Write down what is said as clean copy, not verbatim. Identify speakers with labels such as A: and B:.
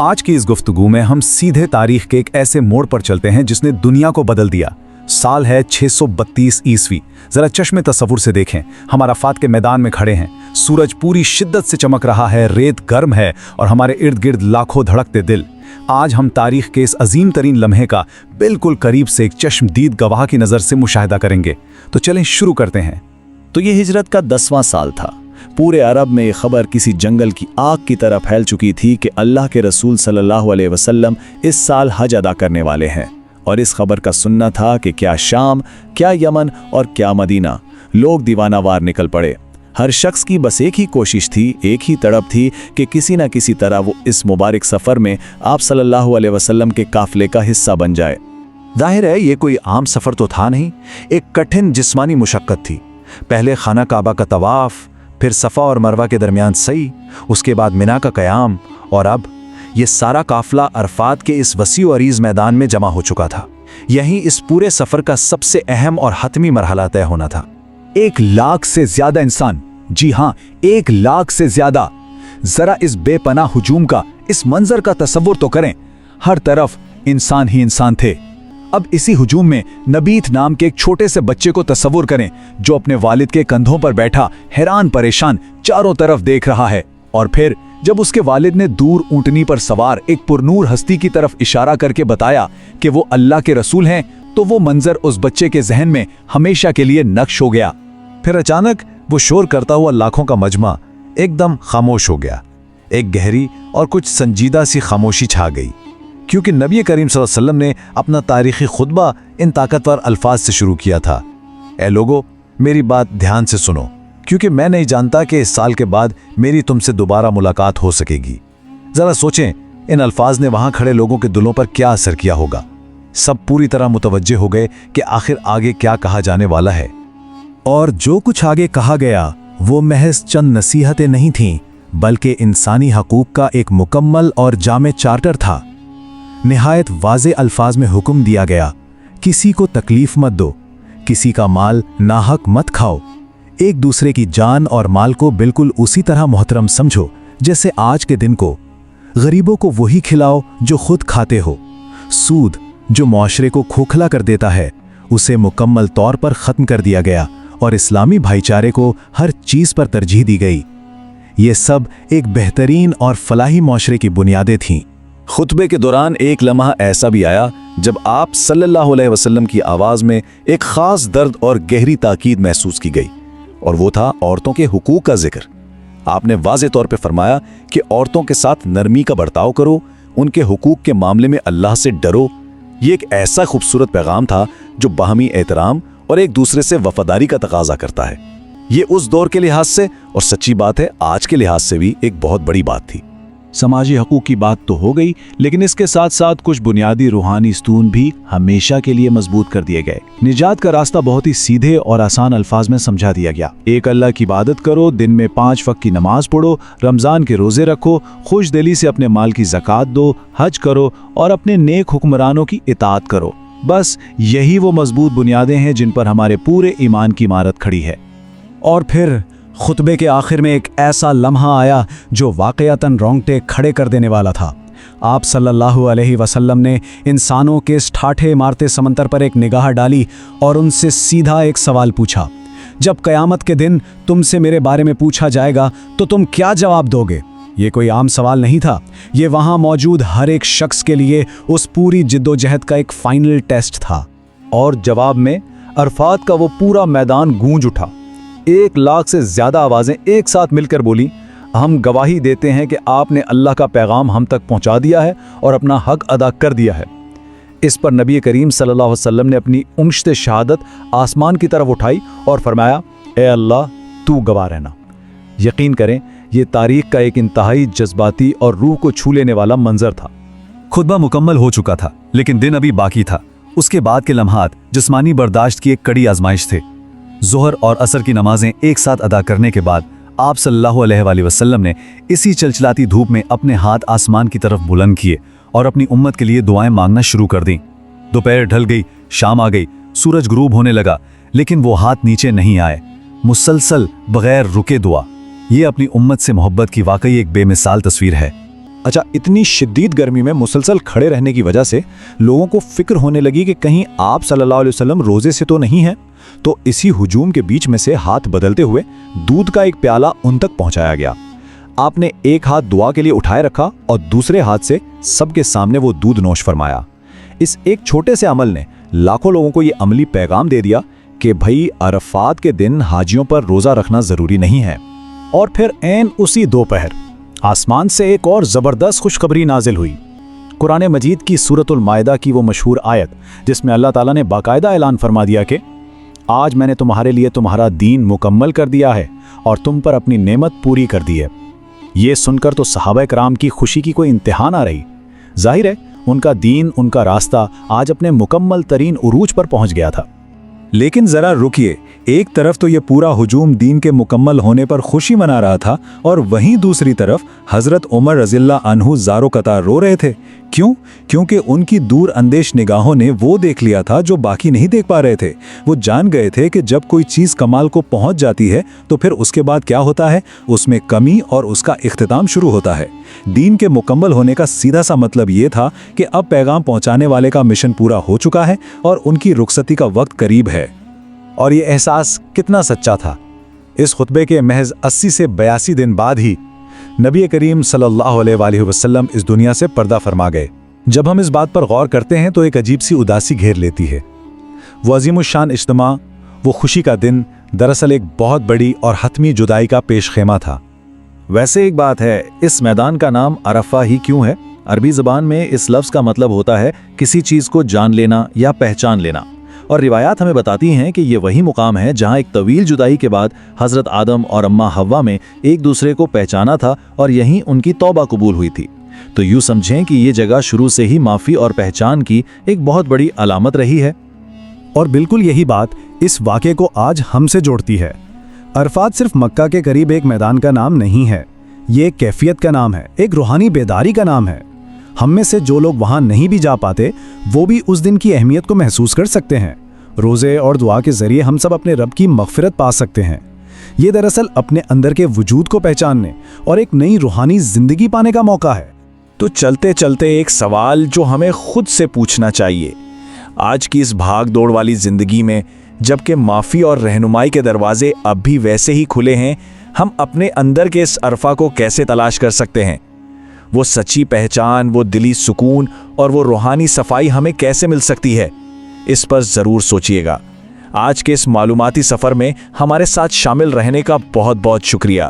A: आज की इस गुफ्तगू में हम सीधे तारीख के एक ऐसे मोड़ पर चलते हैं जिसने दुनिया को बदल दिया। साल है 632 ईस्वी। जरा चश्मे तस्वुर से देखें, हम अराफात के मैदान में खड़े हैं, सूरज पूरी शिद्दत से चमक रहा है, रेत गर्म है और हमारे इर्द गिर्द लाखों धड़कते दिल। आज हम तारीख के इस अजीम तरीन लम्हे का बिल्कुल करीब से एक चश्मदीद गवाह की नज़र से मुशाहिदा करेंगे। तो चलें शुरू करते हैं।
B: तो ये हिजरत का 10वां साल था। पूरे अरब में ये खबर किसी जंगल की आग की तरह फैल चुकी थी कि अल्लाह के रसूल सल्लल्लाहु अलैहि वसल्लम इस साल हज अदा करने वाले हैं। और इस खबर का सुनना था कि क्या शाम, क्या यमन और क्या मदीना, लोग दीवानावार निकल पड़े। हर शख्स की बस एक ही कोशिश थी, एक ही तड़प थी कि किसी न किसी तरह वो इस मुबारक सफ़र में आप सल्लल्लाहु अलैहि वसल्लम के काफिले का हिस्सा बन जाए।
A: जाहिर है ये कोई आम सफ़र तो था नहीं, एक कठिन जिस्मानी मुशक्क़त थी। पहले खाना काबा का तवाफ़, फिर सफ़ा और मरवा के दरमियान सई, उसके बाद मिना का क़याम, और अब ये सारा काफिला अरफात के इस वसी और अरीज़ मैदान में जमा हो चुका था। यहीं इस पूरे सफ़र का सबसे अहम और हतमी मरहला तय होना था। 1 लाख से ज़्यादा इंसान, जी हाँ 1 लाख से ज़्यादा। ज़रा इस बेपनाह हुजूम का, इस मंजर का तसव्वुर तो करें। हर तरफ इंसान ही इंसान थे। अब इसी हुजूम में नबीत नाम के एक छोटे से बच्चे को तसव्वुर करें जो अपने वालिद के कंधों पर बैठा हैरान परेशान चारों तरफ देख रहा है। और फिर जब उसके वालिद ने दूर ऊंटनी पर सवार एक पुरनूर हस्ती की तरफ इशारा करके बताया कि वो अल्लाह के रसूल हैं, तो वो मंजर उस बच्चे के जहन में हमेशा के लिए नक्श हो गया। फिर अचानक वो शोर करता हुआ लाखों का मजमा एकदम खामोश हो गया। एक गहरी और कुछ संजीदा सी खामोशी छा गई, क्योंकि नबी करीम सल्लल्लाहु अलैहि वसल्लम ने अपना तारीखी खुतबा इन ताकतवर अल्फाज से शुरू किया था। ए लोगो, मेरी बात ध्यान से सुनो, क्योंकि मैं नहीं जानता कि इस साल के बाद मेरी तुमसे दोबारा मुलाकात हो सकेगी। जरा सोचें, इन अल्फाज ने वहां खड़े लोगों के दिलों पर क्या असर किया होगा। सब पूरी तरह मुतवज्जे हो गए कि आखिर आगे क्या कहा जाने वाला है। और जो कुछ आगे कहा गया वो महज चंद नसीहतें नहीं थीं, बल्कि इंसानी हकूक का एक मुकम्मल और जामे चार्टर था। निहायत वाज़े अल्फाज में हुक्म दिया गया, किसी को तकलीफ मत दो, किसी का माल नाहक मत खाओ, एक दूसरे की जान और माल को बिल्कुल उसी तरह मोहतरम समझो जैसे आज के दिन को। गरीबों को वही खिलाओ जो खुद खाते हो। सूद जो मुआशरे को खोखला कर देता है, उसे मुकम्मल तौर पर ख़त्म कर दिया गया और इस्लामी भाईचारे को हर चीज़ पर तरजीह दी गई। ये सब एक बेहतरीन और फलाही मुआशरे की बुनियादें थीं।
B: खुतबे के दौरान एक लम्हा ऐसा भी आया जब आप सल्लल्लाहु अलैहि वसल्लम की आवाज़ में एक ख़ास दर्द और गहरी ताकीद महसूस की गई, और वो था औरतों के हुकूक का जिक्र। आपने वाज़े तौर पे फरमाया कि औरतों के साथ नरमी का बर्ताव करो, उनके हुकूक के मामले में अल्लाह से डरो। ये एक ऐसा खूबसूरत पैगाम था जो बाहमी एहतराम और एक दूसरे से वफादारी का तकाजा करता है। ये उस दौर के लिहाज से, और सच्ची बात है आज के लिहाज से भी, एक बहुत बड़ी बात थी।
C: समाजी हकूक़ की बात तो हो गई, लेकिन इसके साथ साथ कुछ बुनियादी रूहानी स्तून भी हमेशा के लिए मजबूत कर दिए गए। निजात का रास्ता बहुत ही सीधे और आसान अल्फाज में समझा दिया गया। एक अल्लाह की इबादत करो, दिन में 5 वक्त की नमाज पढ़ो, रमज़ान के रोज़े रखो, खुश दिली से अपने माल की ज़कात दो, हज करो और अपने नेक हुक्मरानों की इताअत करो। बस यही वो मजबूत बुनियादें हैं जिन पर हमारे पूरे ईमान की इमारत खड़ी है।
A: और फिर खुतबे के आखिर में एक ऐसा लम्हा आया जो वाक़यातन रोंगटे खड़े कर देने वाला था। आप सल्लल्लाहु अलैहि वसल्लम ने इंसानों के इस ठाठे मारते समंदर पर एक निगाह डाली और उनसे सीधा एक सवाल पूछा, जब क़यामत के दिन तुमसे मेरे बारे में पूछा जाएगा तो तुम क्या जवाब दोगे? ये कोई आम सवाल नहीं था, ये वहाँ मौजूद हर एक शख्स के लिए उस पूरी जिद्दोजहद का एक फाइनल टेस्ट था।
D: और जवाब में अरफात का वो पूरा मैदान गूंज उठा। 1 लाख से ज़्यादा आवाज़ें एक साथ मिलकर बोली, हम गवाही देते हैं कि आपने अल्लाह का पैगाम हम तक पहुंचा दिया है और अपना हक अदा कर दिया है। इस पर नबी करीम सल्लल्लाहु अलैहि वसल्लम ने अपनी उंगशत शहादत आसमान की तरफ उठाई और फरमाया, ए अल्लाह, तू गवाह रहना। यकीन करें, ये तारीख का एक इंतहाई जज्बाती और रूह को छू लेने वाला मंजर था।
A: खुतबा मुकम्मल हो चुका था, लेकिन दिन अभी बाकी था। उसके बाद के लम्हात जिस्मानी बर्दाश्त की एक कड़ी आजमाइश थे। ज़ोहर और असर की नमाजें एक साथ अदा करने के बाद आप सल्लल्लाहु अलैहि वसल्लम ने इसी चलचलाती धूप में अपने हाथ आसमान की तरफ बुलंद किए और अपनी उम्मत के लिए दुआएं मांगना शुरू कर दी। दोपहर ढल गई, शाम आ गई, सूरज गुरूब होने लगा, लेकिन वो हाथ नीचे नहीं आए। मुसलसल बगैर रुके दुआ, ये अपनी उम्मत से मोहब्बत की वाकई एक बेमिसाल तस्वीर है।
B: اچھا، اتنی شدید گرمی میں مسلسل کھڑے رہنے کی وجہ سے لوگوں کو فکر ہونے لگی کہ کہیں آپ صلی اللہ علیہ وسلم روزے سے تو نہیں ہیں، تو اسی ہجوم کے بیچ میں سے ہاتھ بدلتے ہوئے دودھ کا ایک پیالہ ان تک پہنچایا گیا۔ آپ نے ایک ہاتھ دعا کے لیے اٹھائے رکھا اور دوسرے ہاتھ سے سب کے سامنے وہ دودھ نوش فرمایا۔ اس ایک چھوٹے سے عمل نے لاکھوں لوگوں کو یہ عملی پیغام دے دیا کہ بھئی عرفات کے دن حاجیوں پر روزہ رکھنا ضروری نہیں ہے۔
C: اور پھر عین اسی دوپہر آسمان سے ایک اور زبردست خوشخبری نازل ہوئی۔ قرآن مجید کی سورۃ المائدہ کی وہ مشہور آیت جس میں اللہ تعالیٰ نے باقاعدہ اعلان فرما دیا کہ آج میں نے تمہارے لیے تمہارا دین مکمل کر دیا ہے اور تم پر اپنی نعمت پوری کر دی ہے۔ یہ سن کر تو صحابہ کرام کی خوشی کی کوئی انتہا نہ رہی۔ ظاہر ہے ان کا دین، ان کا راستہ آج اپنے مکمل ترین عروج پر پہنچ گیا تھا۔
A: لیکن ذرا رکیے، ایک طرف تو یہ پورا ہجوم دین کے مکمل ہونے پر خوشی منا رہا تھا، اور وہیں دوسری طرف حضرت عمر رضی اللہ عنہ زارو قطار رو رہے تھے۔ کیوں؟ کیونکہ ان کی دور اندیش نگاہوں نے وہ دیکھ لیا تھا جو باقی نہیں دیکھ پا رہے تھے۔ وہ جان گئے تھے کہ جب کوئی چیز کمال کو پہنچ جاتی ہے تو پھر اس کے بعد کیا ہوتا ہے؟ اس میں کمی اور اس کا اختتام شروع ہوتا ہے۔ دین کے مکمل ہونے کا سیدھا سا مطلب یہ تھا کہ اب پیغام پہنچانے والے کا مشن پورا ہو چکا ہے اور ان کی رخصتی کا وقت قریب ہے۔
D: اور یہ احساس کتنا سچا تھا! اس خطبے کے محض 80 سے 82 دن بعد ہی نبی کریم صلی اللہ علیہ وآلہ وسلم اس دنیا سے پردہ فرما گئے۔ جب ہم اس بات پر غور کرتے ہیں تو ایک عجیب سی اداسی گھیر لیتی ہے۔ وہ عظیم الشان اجتماع، وہ خوشی کا دن، دراصل ایک بہت بڑی اور حتمی جدائی کا پیش خیمہ تھا۔
C: ویسے ایک بات ہے، اس میدان کا نام عرفہ ہی کیوں ہے؟ عربی زبان میں اس لفظ کا مطلب ہوتا ہے کسی چیز کو جان لینا یا پہچان لینا، اور روایات ہمیں بتاتی ہیں کہ یہ وہی مقام ہے جہاں ایک طویل جدائی کے بعد حضرت آدم اور اماں حوا میں ایک دوسرے کو پہچانا تھا اور یہیں ان کی توبہ قبول ہوئی تھی۔ تو یوں سمجھیں کہ یہ جگہ شروع سے ہی معافی اور پہچان کی ایک بہت بڑی علامت رہی ہے۔
D: اور بالکل یہی بات اس واقعے کو آج ہم سے جوڑتی ہے۔ عرفات صرف مکہ کے قریب ایک میدان کا نام نہیں ہے، یہ ایک کیفیت کا نام ہے، ایک روحانی بیداری کا نام ہے۔ ہم میں سے جو لوگ وہاں نہیں بھی جا پاتے وہ بھی اس دن کی اہمیت کو محسوس کر سکتے ہیں۔ روزے اور دعا کے ذریعے ہم سب اپنے رب کی مغفرت پا سکتے ہیں۔ یہ دراصل اپنے اندر کے وجود کو پہچاننے اور ایک نئی روحانی زندگی پانے کا موقع ہے۔
B: تو چلتے چلتے ایک سوال جو ہمیں خود سے پوچھنا چاہیے، آج کی اس بھاگ دوڑ والی زندگی میں جبکہ معافی اور رہنمائی کے دروازے اب بھی ویسے ہی کھلے ہیں، ہم اپنے اندر کے اس عرفہ کو کیسے تلاش کر سکتے ہیں؟ وہ سچی پہچان، وہ دلی سکون اور وہ روحانی صفائی ہمیں کیسے مل سکتی ہے؟ اس پر ضرور سوچئے گا۔ آج کے اس معلوماتی سفر میں ہمارے ساتھ شامل رہنے کا بہت بہت شکریہ۔